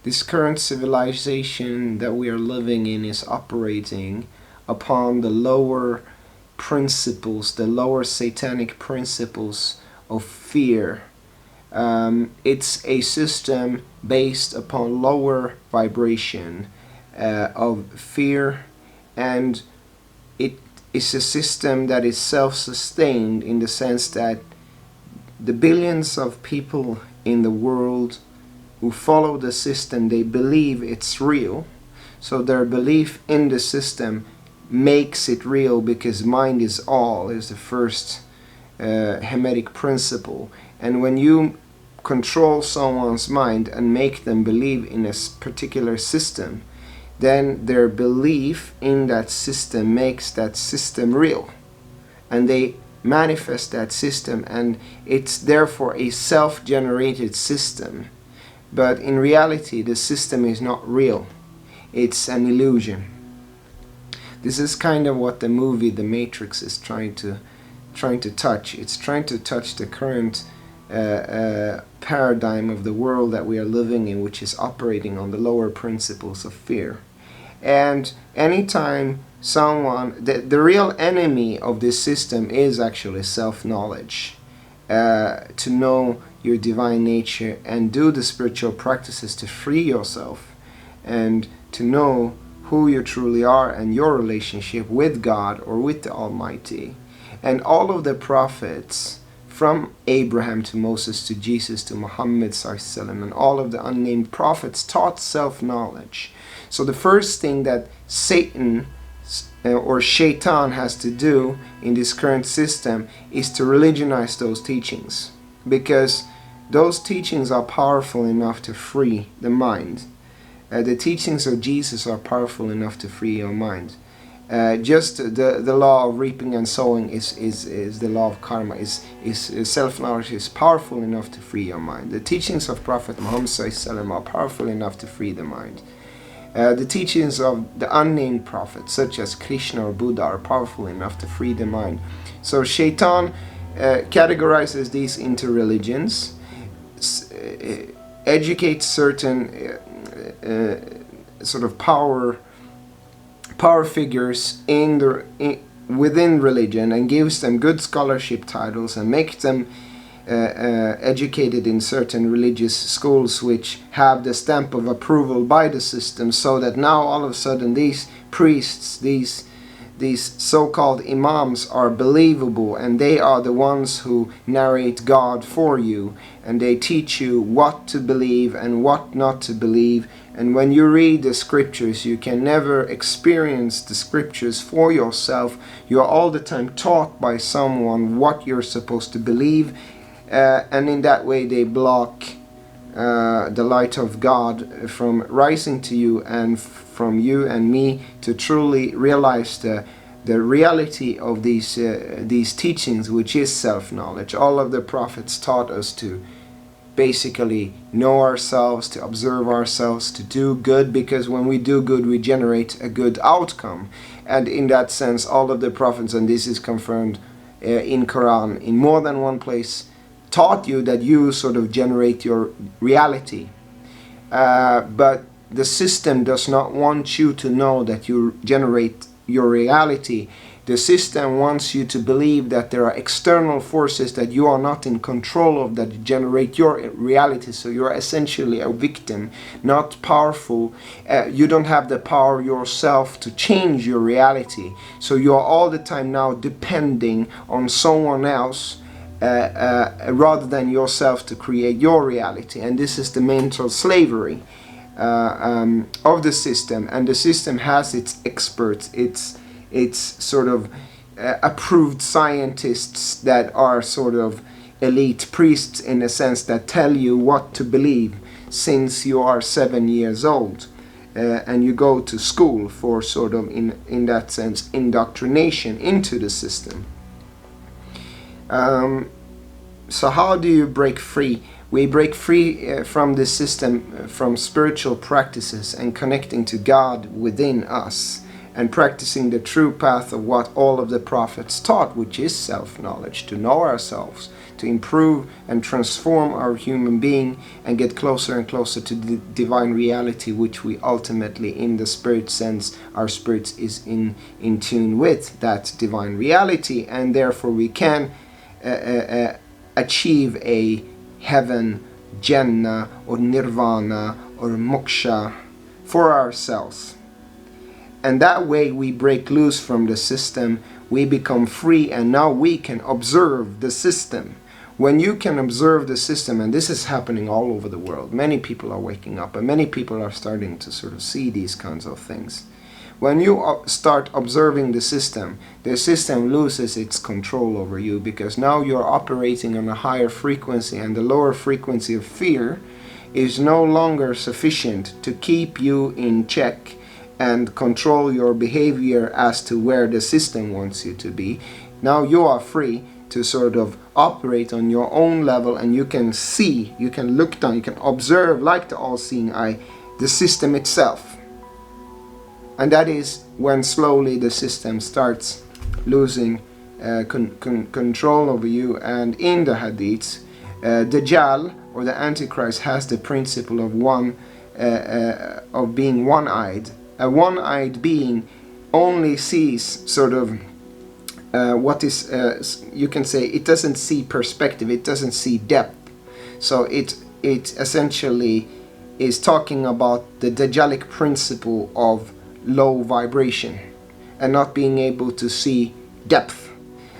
this current civilization that we are living in is operating upon the lower principles, the lower satanic principles of fear. It's a system based upon lower vibration of fear, and it is a system that is self-sustained in the sense that the billions of people in the world who follow the system, they believe it's real. So their belief in the system makes it real, because mind is all is the first Hermetic principle. And when you control someone's mind and make them believe in a particular system, then their belief in that system makes that system real, and they manifest that system, and it's therefore a self-generated system. But in reality, the system is not real. It's an illusion. This is kind of what the movie The Matrix is trying to touch. It's trying to touch the current paradigm of the world that we are living in, which is operating on the lower principles of fear. And anytime someone, the real enemy of this system is actually self-knowledge. To know your divine nature and do the spiritual practices to free yourself, and to know who you truly are and your relationship with God or with the Almighty. And all of the prophets, from Abraham to Moses to Jesus to Muhammad sallallahu, and all of the unnamed prophets taught self-knowledge. So the first thing that Satan or Shaitan has to do in this current system is to religionize those teachings, because those teachings are powerful enough to free the mind. The teachings of Jesus are powerful enough to free your mind. Just the law of reaping and sowing is the law of karma, is self-knowledge is powerful enough to free your mind. The teachings of Prophet Muhammad sallallahu are powerful enough to free the mind. The teachings of the unnamed prophets, such as Krishna or Buddha, are powerful enough to free the mind. So Shaitan categorizes these into religions, educates certain sort of power figures within religion, and gives them good scholarship titles, and makes them educated in certain religious schools which have the stamp of approval by the system, so that now all of a sudden these priests, these so-called imams, are believable, and they are the ones who narrate God for you, and they teach you what to believe and what not to believe. And when you read the scriptures, you can never experience the scriptures for yourself. You are all the time taught by someone what you're supposed to believe, and in that way they block the light of God from rising to you, and from you and me to truly realize the reality of these teachings, which is self-knowledge. All of the prophets taught us to basically know ourselves, to observe ourselves, to do good, because when we do good we generate a good outcome. And in that sense, all of the prophets, and this is confirmed in Quran in more than one place, taught you that you sort of generate your reality. But the system does not want you to know that you generate your reality. The system wants you to believe that there are external forces that you are not in control of that generate your reality. So you're essentially a victim, not powerful. You don't have the power yourself to change your reality. So you are all the time now depending on someone else rather than yourself to create your reality. And this is the mental slavery of the system. And the system has its experts, its sort of approved scientists that are sort of elite priests, in a sense, that tell you what to believe since you are 7 years old, and you go to school for sort of, in that sense, indoctrination into the system. So how do you break free? We break free from this system, from spiritual practices and connecting to God within us, and practicing the true path of what all of the prophets taught, which is self-knowledge, to know ourselves, to improve and transform our human being and get closer and closer to the divine reality, which we ultimately, in the spirit sense, our spirit is in tune with that divine reality, and therefore we can achieve a heaven, Jannah, or Nirvana, or Moksha for ourselves. And that way we break loose from the system, we become free, and now we can observe the system. When you can observe the system, and this is happening all over the world, many people are waking up, and many people are starting to sort of see these kinds of things. When you start observing the system loses its control over you, because now you're operating on a higher frequency, and the lower frequency of fear is no longer sufficient to keep you in check and control your behavior as to where the system wants you to be. Now you are free to sort of operate on your own level, and you can see, you can look down, you can observe like the all-seeing eye, the system itself. And that is when slowly the system starts losing control over you. And in the Hadiths, dajjal, or the antichrist, has the principle of being one-eyed. A one-eyed being only sees sort of what is, you can say, it doesn't see perspective, it doesn't see depth. So it essentially is talking about the dajjalic principle of low vibration and not being able to see depth.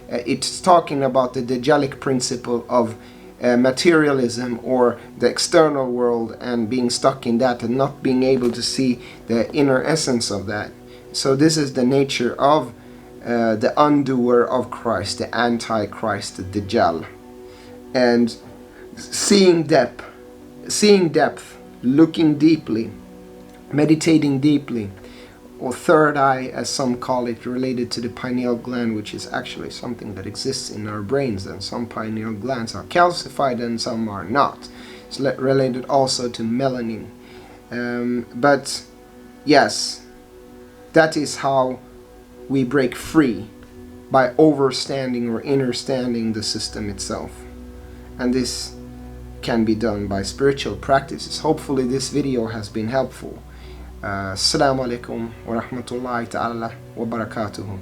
It's talking about the dajjalic principle of materialism, or the external world, and being stuck in that and not being able to see the inner essence of that. So this is the nature of the undoer of Christ, the antichrist, the dajjal. And seeing depth, looking deeply, meditating deeply, or third eye, as some call it, related to the pineal gland, which is actually something that exists in our brains, and some pineal glands are calcified and some are not. It's related also to melanin. But yes, that is how we break free, by overstanding or understanding the system itself. And this can be done by spiritual practices. Hopefully this video has been helpful. Assalamu alaikum wa rahmatullahi ta'ala wa barakatuhu.